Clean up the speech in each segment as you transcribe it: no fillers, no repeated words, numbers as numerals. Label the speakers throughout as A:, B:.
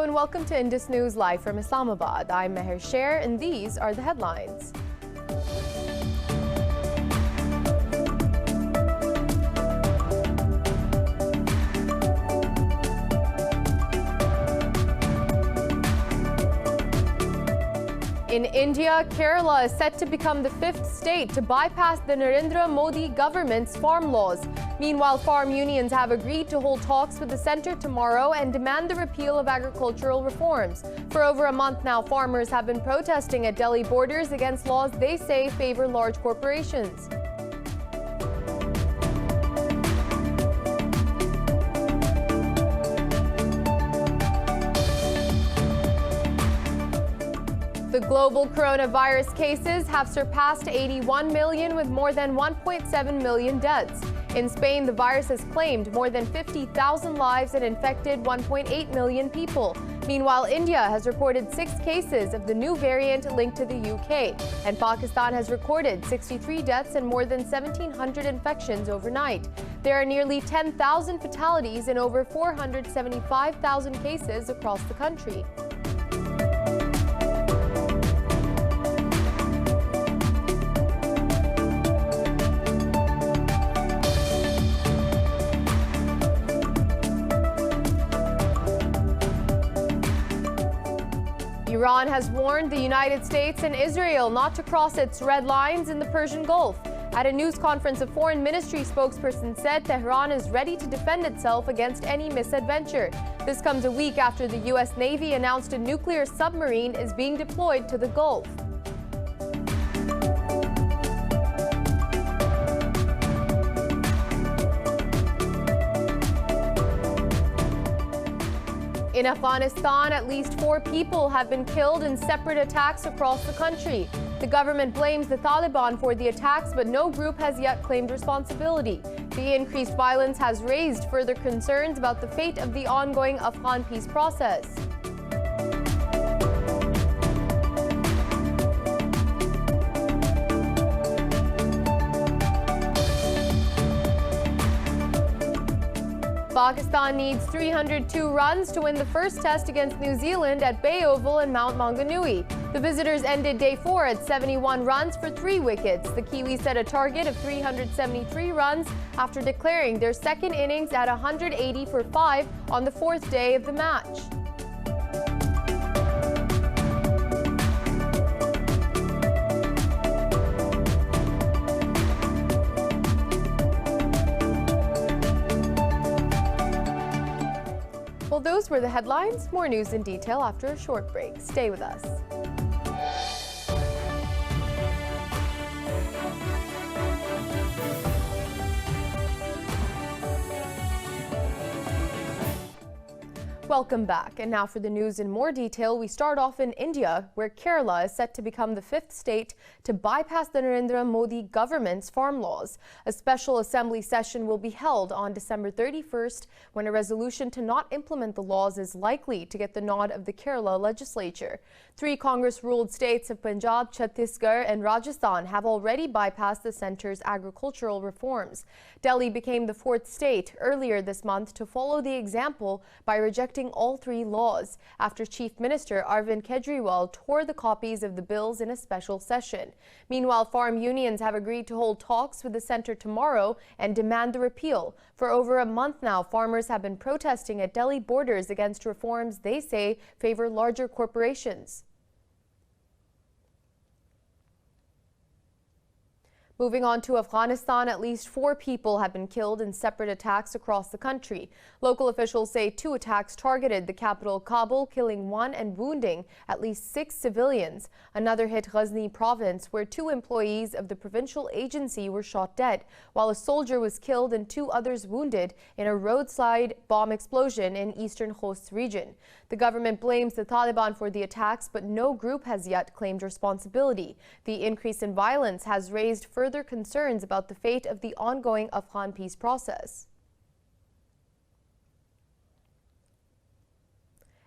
A: Hello and welcome to Indus News Live from Islamabad. I'm Meher Sher and these are the headlines. In India, Kerala is set to become the fifth state to bypass the Narendra Modi government's farm laws. Meanwhile, farm unions have agreed to hold talks with the centre tomorrow and demand the repeal of agricultural reforms. For over a month now, farmers have been protesting at Delhi borders against laws they say favour large corporations. The global coronavirus cases have surpassed 81 million with more than 1.7 million deaths. In Spain, the virus has claimed more than 50,000 lives and infected 1.8 million people. Meanwhile, India has reported 6 cases of the new variant linked to the UK, and Pakistan has recorded 63 deaths and more than 1,700 infections overnight. There are nearly 10,000 fatalities and over 475,000 cases across the country. Iran has warned the United States and Israel not to cross its red lines in the Persian Gulf. At a news conference, a foreign ministry spokesperson said Tehran is ready to defend itself against any misadventure. This comes a week after the U.S. Navy announced a nuclear submarine is being deployed to the Gulf. In Afghanistan, at least 4 people have been killed in separate attacks across the country. The government blames the Taliban for the attacks, but no group has yet claimed responsibility. The increased violence has raised further concerns about the fate of the ongoing Afghan peace process. Pakistan needs 302 runs to win the first test against New Zealand at Bay Oval in Mount Maunganui. The visitors ended day 4 at 71 runs for 3 wickets. The Kiwis set a target of 373 runs after declaring their second innings at 180 for 5 on the 4th day of the match. Well, those were the headlines. More news in detail after a short break. Stay with us. Welcome back. And now for the news in more detail, we start off in India, where Kerala is set to become the 5th state to bypass the Narendra Modi government's farm laws. A special assembly session will be held on December 31st, when a resolution to not implement the laws is likely to get the nod of the Kerala legislature. 3 Congress-ruled states of Punjab, Chhattisgarh and Rajasthan have already bypassed the centre's agricultural reforms. Delhi became the 4th state earlier this month to follow the example by rejecting all 3 laws after Chief Minister Arvind Kejriwal tore the copies of the bills in a special session. Meanwhile, farm unions have agreed to hold talks with the centre tomorrow and demand the repeal. For over a month now, farmers have been protesting at Delhi borders against reforms they say favour larger corporations. Moving on to Afghanistan, at least 4 people have been killed in separate attacks across the country. Local officials say 2 attacks targeted the capital Kabul, killing 1 and wounding at least 6 civilians. Another hit Ghazni province, where 2 employees of the provincial agency were shot dead, while a soldier was killed and 2 others wounded in a roadside bomb explosion in eastern Khost region. The government blames the Taliban for the attacks, but no group has yet claimed responsibility. The increase in violence has raised further concerns about the fate of the ongoing Afghan peace process.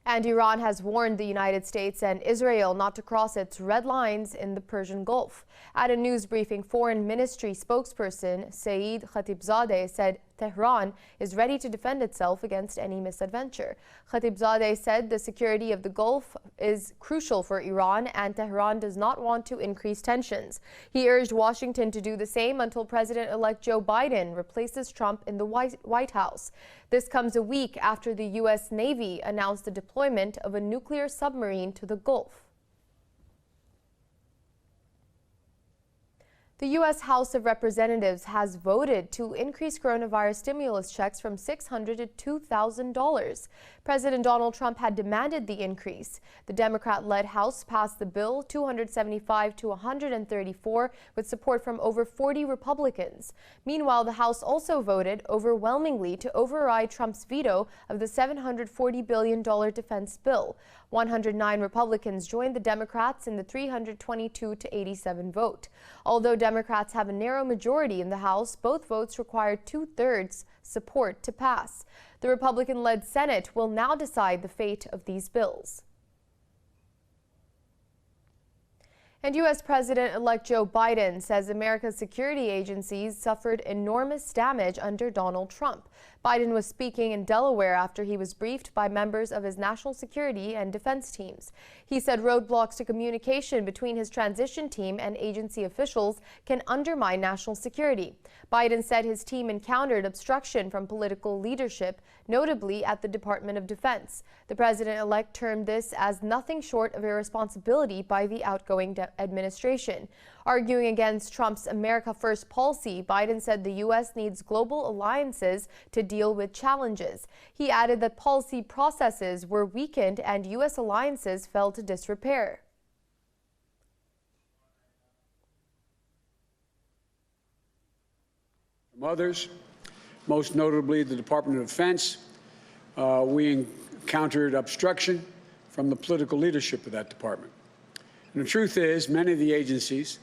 A: And Iran has warned the United States and Israel not to cross its red lines in the Persian Gulf. At a news briefing, Foreign Ministry spokesperson Saeed Khatibzadeh said Tehran is ready to defend itself against any misadventure. Khatibzadeh said the security of the Gulf is crucial for Iran and Tehran does not want to increase tensions. He urged Washington to do the same until President-elect Joe Biden replaces Trump in the White House. This comes a week after the U.S. Navy announced the deployment of a nuclear submarine to the Gulf. The U.S. House of Representatives has voted to increase coronavirus stimulus checks from $600 to $2,000. President Donald Trump had demanded the increase. The Democrat-led House passed the bill 275 to 134 with support from over 40 Republicans. Meanwhile, the House also voted overwhelmingly to override Trump's veto of the $740 billion defense bill. 109 Republicans joined the Democrats in the 322 to 87 vote. Although Democrats have a narrow majority in the House, both votes require 2/3 support to pass. The Republican-led Senate will now decide the fate of these bills. And U.S. President-elect Joe Biden says America's security agencies suffered enormous damage under Donald Trump. Biden was speaking in Delaware after he was briefed by members of his national security and defense teams. He said roadblocks to communication between his transition team and agency officials can undermine national security. Biden said his team encountered obstruction from political leadership, notably at the Department of Defense. The president-elect termed this as nothing short of irresponsibility by the outgoing administration. Arguing against Trump's America First policy, Biden said the U.S. needs global alliances to deal with challenges. He added that policy processes were weakened and U.S. alliances fell to disrepair.
B: From others, most notably the Department of Defense, we encountered obstruction from the political leadership of that department. And the truth is, many of the agencies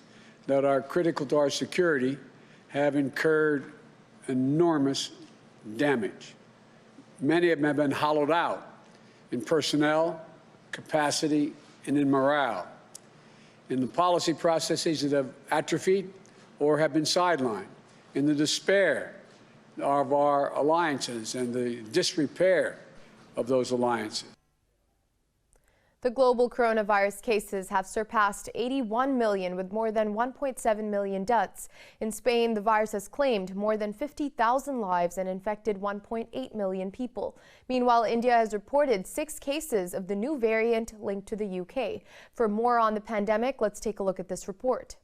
B: that are critical to our security have incurred enormous damage. Many of them have been hollowed out in personnel, capacity, and in morale, in the policy processes that have atrophied or have been sidelined, in the despair of our alliances and the disrepair of those alliances.
A: The global coronavirus cases have surpassed 81 million with more than 1.7 million deaths. In Spain, the virus has claimed more than 50,000 lives and infected 1.8 million people. Meanwhile, India has reported 6 cases of the new variant linked to the UK. For more on the pandemic, let's take a look at this report.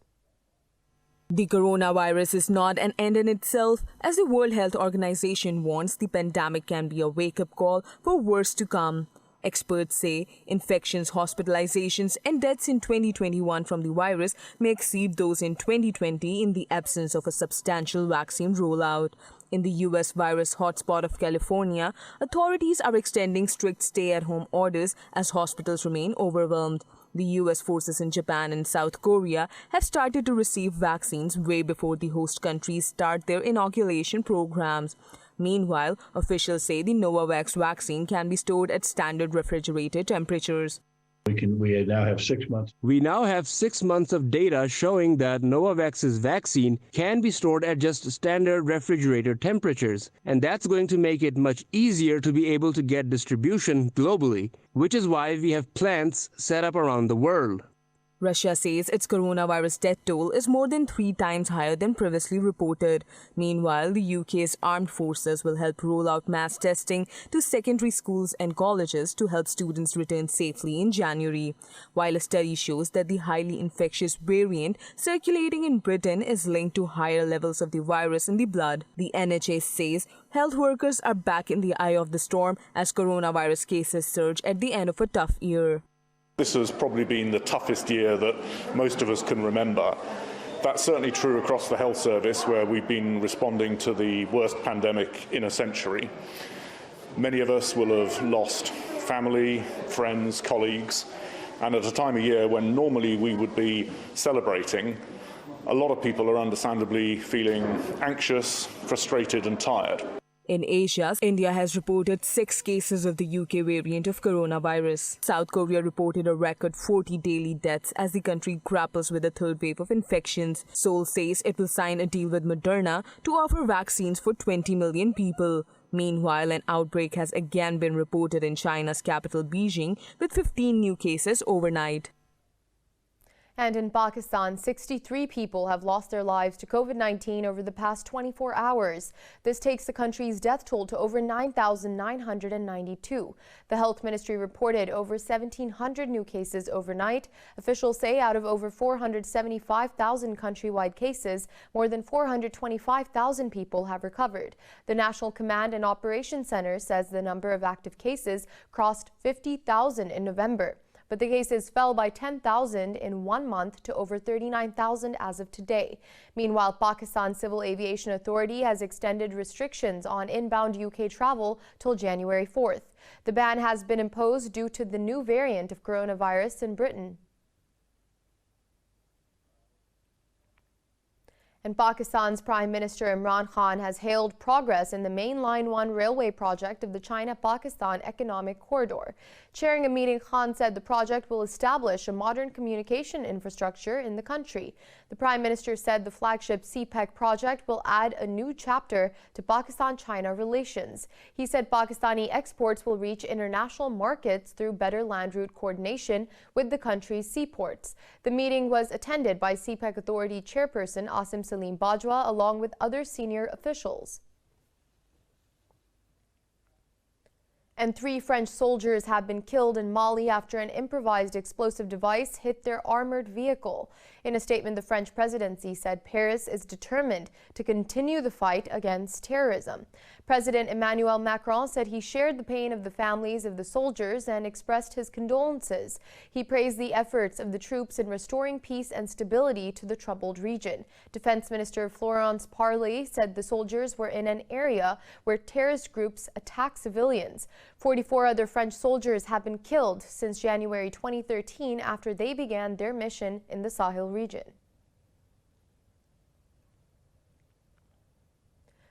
C: The coronavirus is not an end in itself. As the World Health Organization warns, the pandemic can be a wake-up call for worse to come. Experts say infections, hospitalizations and deaths in 2021 from the virus may exceed those in 2020 in the absence of a substantial vaccine rollout. In the U.S. virus hotspot of California, authorities are extending strict stay-at-home orders as hospitals remain overwhelmed. The U.S. forces in Japan and South Korea have started to receive vaccines way before the host countries start their inoculation programs. Meanwhile, officials say the Novavax vaccine can be stored at standard refrigerated temperatures.
D: We now have 6 months.
E: We now have 6 months of data showing that Novavax's vaccine can be stored at just standard refrigerator temperatures, and that's going to make it much easier to be able to get distribution globally, which is why we have plants set up around the world.
C: Russia says its coronavirus death toll is more than 3 times higher than previously reported. Meanwhile, the UK's armed forces will help roll out mass testing to secondary schools and colleges to help students return safely in January. While a study shows that the highly infectious variant circulating in Britain is linked to higher levels of the virus in the blood, the NHS says health workers are back in the eye of the storm as coronavirus cases surge at the end of a tough year.
F: This has probably been the toughest year that most of us can remember. That's certainly true across the health service, where we've been responding to the worst pandemic in a century. Many of us will have lost family, friends, colleagues, and at a time of year when normally we would be celebrating, a lot of people are understandably feeling anxious, frustrated and tired.
C: In Asia, India has reported 6 cases of the UK variant of coronavirus. South Korea reported a record 40 daily deaths as the country grapples with a third wave of infections. Seoul says it will sign a deal with Moderna to offer vaccines for 20 million people. Meanwhile, an outbreak has again been reported in China's capital Beijing, with 15 new cases overnight.
A: And in Pakistan, 63 people have lost their lives to COVID-19 over the past 24 hours. This takes the country's death toll to over 9,992. The health ministry reported over 1,700 new cases overnight. Officials say out of over 475,000 countrywide cases, more than 425,000 people have recovered. The National Command and Operations Center says the number of active cases crossed 50,000 in November. But the cases fell by 10,000 in 1 month to over 39,000 as of today. Meanwhile, Pakistan's Civil Aviation Authority has extended restrictions on inbound UK travel till January 4th. The ban has been imposed due to the new variant of coronavirus in Britain. And Pakistan's Prime Minister Imran Khan has hailed progress in the Main Line 1 railway project of the China-Pakistan Economic Corridor. Chairing a meeting, Khan said the project will establish a modern communication infrastructure in the country. The Prime Minister said the flagship CPEC project will add a new chapter to Pakistan-China relations. He said Pakistani exports will reach international markets through better land route coordination with the country's seaports. The meeting was attended by CPEC Authority Chairperson Asim Salim Bajwa along with other senior officials. And 3 French soldiers have been killed in Mali after an improvised explosive device hit their armored vehicle. In a statement, the French presidency said Paris is determined to continue the fight against terrorism. President Emmanuel Macron said he shared the pain of the families of the soldiers and expressed his condolences. He praised the efforts of the troops in restoring peace and stability to the troubled region. Defense Minister Florence Parly said the soldiers were in an area where terrorist groups attack civilians. 44 other French soldiers have been killed since January 2013 after they began their mission in the Sahel region.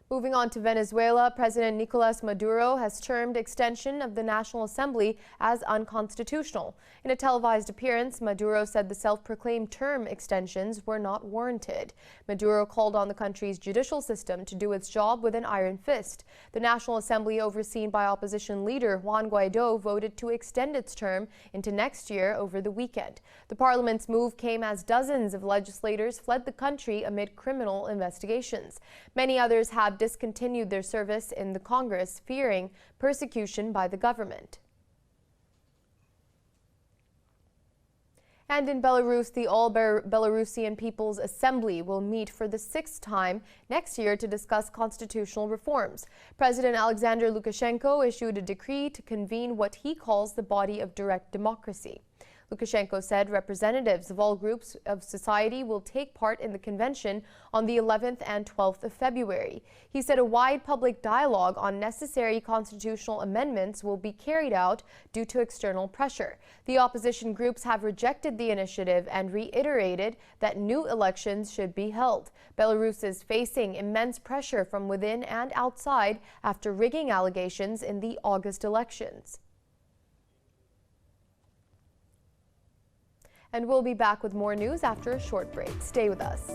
A: Moving on to Venezuela, President Nicolas Maduro has termed extension of the National Assembly as unconstitutional. In a televised appearance, Maduro said the self-proclaimed term extensions were not warranted. Maduro called on the country's judicial system to do its job with an iron fist. The National Assembly, overseen by opposition leader Juan Guaido, voted to extend its term into next year over the weekend. The parliament's move came as dozens of legislators fled the country amid criminal investigations. Many others have discontinued their service in the Congress, fearing persecution by the government. And in Belarus, the All-Belarusian People's Assembly will meet for the 6th time next year to discuss constitutional reforms. President Alexander Lukashenko issued a decree to convene what he calls the body of direct democracy. Lukashenko said representatives of all groups of society will take part in the convention on the 11th and 12th of February. He said a wide public dialogue on necessary constitutional amendments will be carried out due to external pressure. The opposition groups have rejected the initiative and reiterated that new elections should be held. Belarus is facing immense pressure from within and outside after rigging allegations in the August elections. And we'll be back with more news after a short break. Stay with us.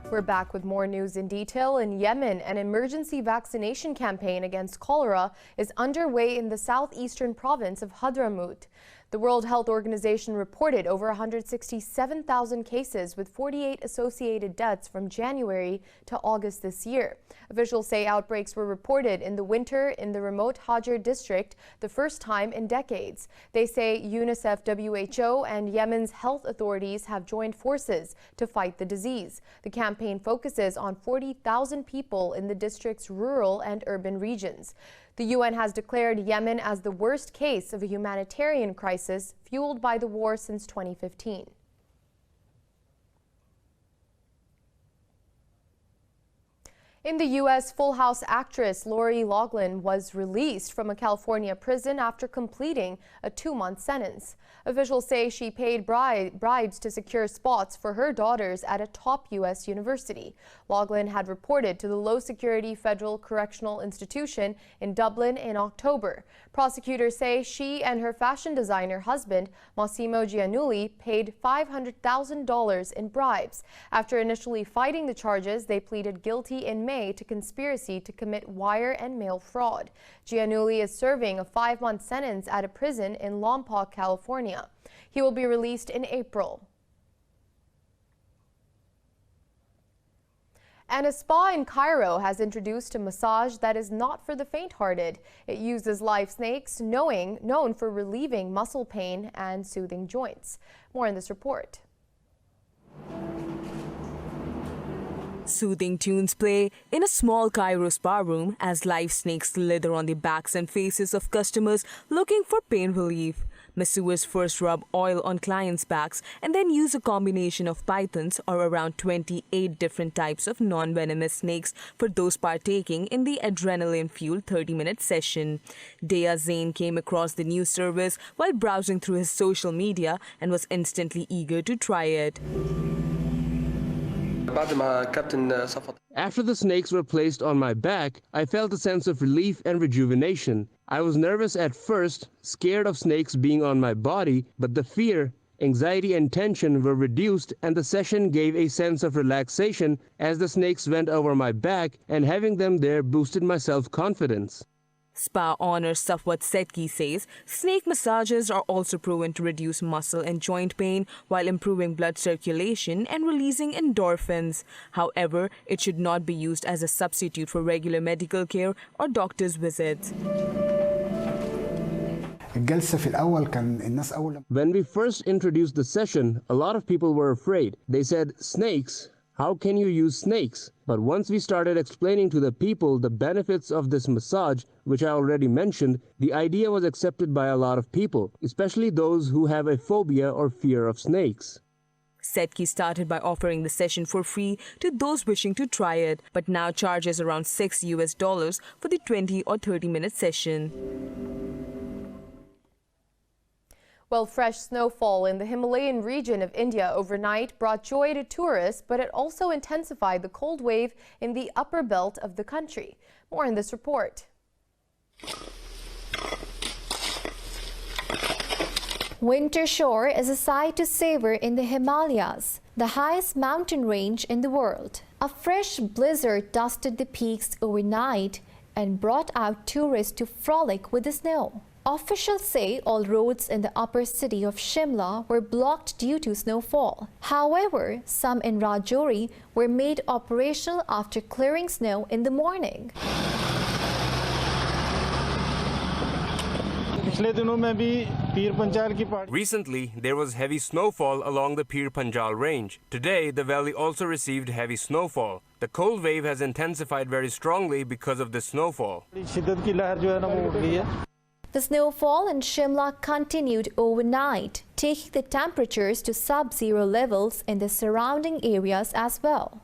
A: We're back with more news in detail. In Yemen, an emergency vaccination campaign against cholera is underway in the southeastern province of Hadramaut. The World Health Organization reported over 167,000 cases with 48 associated deaths from January to August this year. Officials say outbreaks were reported in the winter in the remote Hajar district, the first time in decades. They say UNICEF, WHO, and Yemen's health authorities have joined forces to fight the disease. The campaign focuses on 40,000 people in the district's rural and urban regions. The UN has declared Yemen as the worst case of a humanitarian crisis fueled by the war since 2015. In the U.S., Full House actress Lori Loughlin was released from a California prison after completing a 2-month sentence. Officials say she paid bribes to secure spots for her daughters at a top U.S. university. Loughlin had reported to the low-security federal correctional institution in Dublin in October. Prosecutors say she and her fashion designer husband, Massimo Giannulli, paid $500,000 in bribes. After initially fighting the charges, they pleaded guilty in May to conspiracy to commit wire and mail fraud. Giannulli is serving a 5-month sentence at a prison in Lompoc, California. He will be released in April. And a spa in Cairo has introduced a massage that is not for the faint-hearted. It uses live snakes, known for relieving muscle pain and soothing joints. More in this report.
C: Soothing tunes play in a small Cairo spa room as live snakes slither on the backs and faces of customers looking for pain relief. Masseurs first rub oil on clients' backs and then use a combination of pythons or around 28 different types of non-venomous snakes for those partaking in the adrenaline-fueled 30-minute session. Dea Zain came across the new service while browsing through his social media and was instantly eager to try it.
E: After the snakes were placed on my back, I felt a sense of relief and rejuvenation. I was nervous at first, scared of snakes being on my body, but the fear, anxiety and tension were reduced and the session gave a sense of relaxation as the snakes went over my back, and having them there boosted my self-confidence.
C: Spa owner Safwat Setki says snake massages are also proven to reduce muscle and joint pain while improving blood circulation and releasing endorphins. However, it should not be used as a substitute for regular medical care or doctor's visits.
E: When we first introduced the session, a lot of people were afraid. They said, "Snakes? How can you use snakes?" But once we started explaining to the people the benefits of this massage, which I already mentioned, the idea was accepted by a lot of people, especially those who have a phobia or fear of snakes.
C: Setki started by offering the session for free to those wishing to try it, but now charges around $6 for the 20 or 30-minute session.
A: Well, fresh snowfall in the Himalayan region of India overnight brought joy to tourists, but it also intensified the cold wave in the upper belt of the country. More in this report.
G: Winter shore is a sight to savor in the Himalayas, the highest mountain range in the world. A fresh blizzard dusted the peaks overnight and brought out tourists to frolic with the snow. Officials say all roads in the upper city of Shimla were blocked due to snowfall. However, some in Rajouri were made operational after clearing snow in the morning.
E: Recently, there was heavy snowfall along the Pir Panjal range. Today, the valley also received heavy snowfall. The cold wave has intensified very strongly because of this snowfall.
G: The snowfall in Shimla continued overnight, taking the temperatures to sub-zero levels in the surrounding areas as well.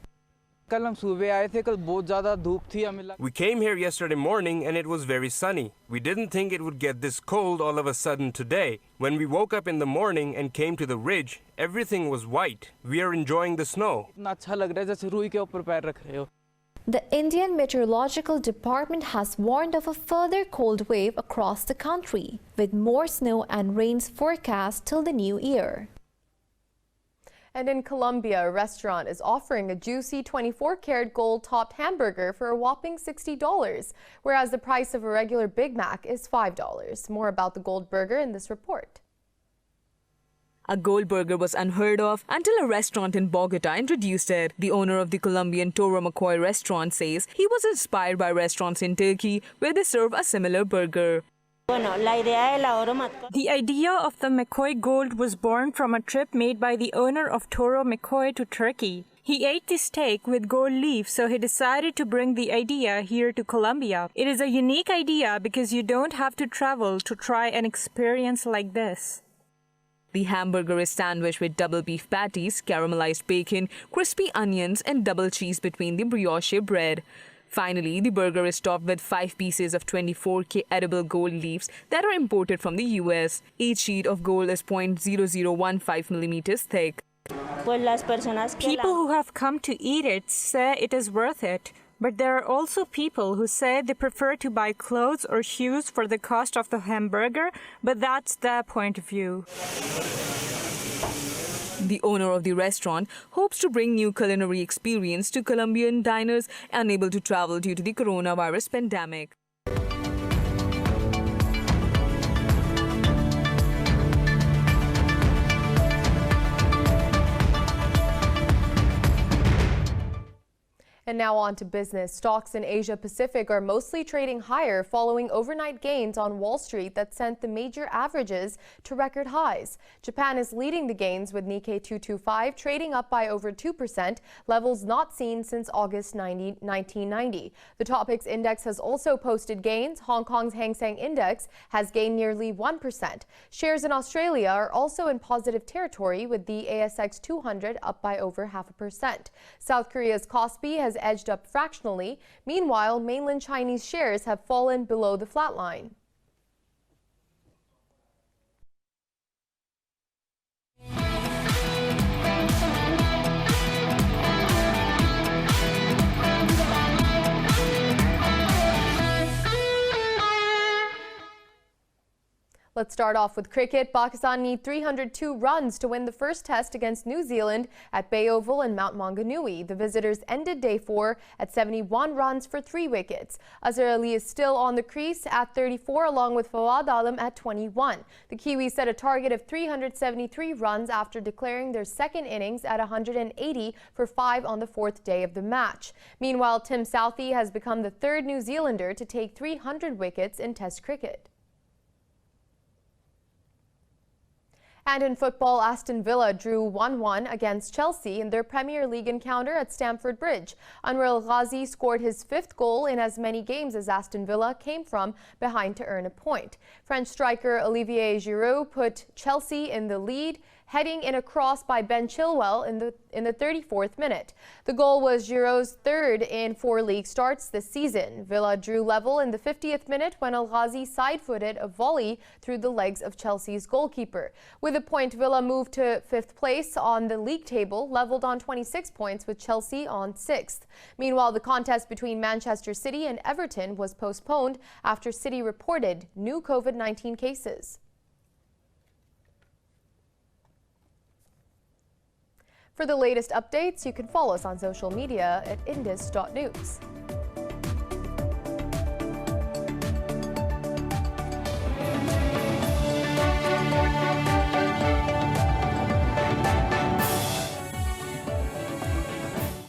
E: We came here yesterday morning and it was very sunny. We didn't think it would get this cold all of a sudden today. When we woke up in the morning and came to the ridge, everything was white. We are enjoying the snow.
G: The Indian Meteorological Department has warned of a further cold wave across the country, with more snow and rains forecast till the new year.
A: And in Colombia, a restaurant is offering a juicy 24-karat gold-topped hamburger for a whopping $60, whereas the price of a regular Big Mac is $5. More about the gold burger in this report.
C: A gold burger was unheard of until a restaurant in Bogota introduced it. The owner of the Colombian Toro McCoy restaurant says he was inspired by restaurants in Turkey where they serve a similar burger.
H: The idea of the McCoy Gold was born from a trip made by the owner of Toro McCoy to Turkey. He ate the steak with gold leaf, so he decided to bring the idea here to Colombia. It is a unique idea because you don't have to travel to try an experience like this.
C: The hamburger is sandwiched with double beef patties, caramelized bacon, crispy onions, and double cheese between the brioche bread. Finally, the burger is topped with 5 pieces of 24K edible gold leaves that are imported from the US. Each sheet of gold is 0.0015 millimeters thick.
H: People who have come to eat it say it is worth it. But there are also people who say they prefer to buy clothes or shoes for the cost of the hamburger, but that's their point of view.
C: The owner of the restaurant hopes to bring new culinary experience to Colombian diners unable to travel due to the coronavirus pandemic.
A: And now on to business. Stocks in Asia Pacific are mostly trading higher following overnight gains on Wall Street that sent the major averages to record highs. Japan is leading the gains with Nikkei 225 trading up by over 2%, levels not seen since August 1990. The Topix index has also posted gains. Hong Kong's Hang Seng index has gained nearly 1%. Shares in Australia are also in positive territory with the ASX 200 up by over 0.5%. South Korea's Kospi has edged up fractionally. Meanwhile, mainland Chinese shares have fallen below the flat line. Let's start off with cricket. Pakistan need 302 runs to win the first test against New Zealand at Bay Oval in Mount Maunganui. The visitors ended day 4 at 71 runs for 3 wickets. Azhar Ali is still on the crease at 34 along with Fawad Alam at 21. The Kiwis set a target of 373 runs after declaring their second innings at 180 for 5 on the 4th day of the match. Meanwhile, Tim Southee has become the 3rd New Zealander to take 300 wickets in Test cricket. And in football, Aston Villa drew 1-1 against Chelsea in their Premier League encounter at Stamford Bridge. Anwar El Ghazi scored his 5th goal in as many games as Aston Villa came from behind to earn a point. French striker Olivier Giroud put Chelsea in the lead, heading in a cross by Ben Chilwell in the 34th minute. The goal was Giroud's 3rd in 4 league starts this season. Villa drew level in the 50th minute when El Ghazi side-footed a volley through the legs of Chelsea's goalkeeper. With a point, Villa moved to 5th place on the league table, leveled on 26 points with Chelsea on 6th. Meanwhile, the contest between Manchester City and Everton was postponed after City reported new COVID-19 cases. For the latest updates, you can follow us on social media at indus.news.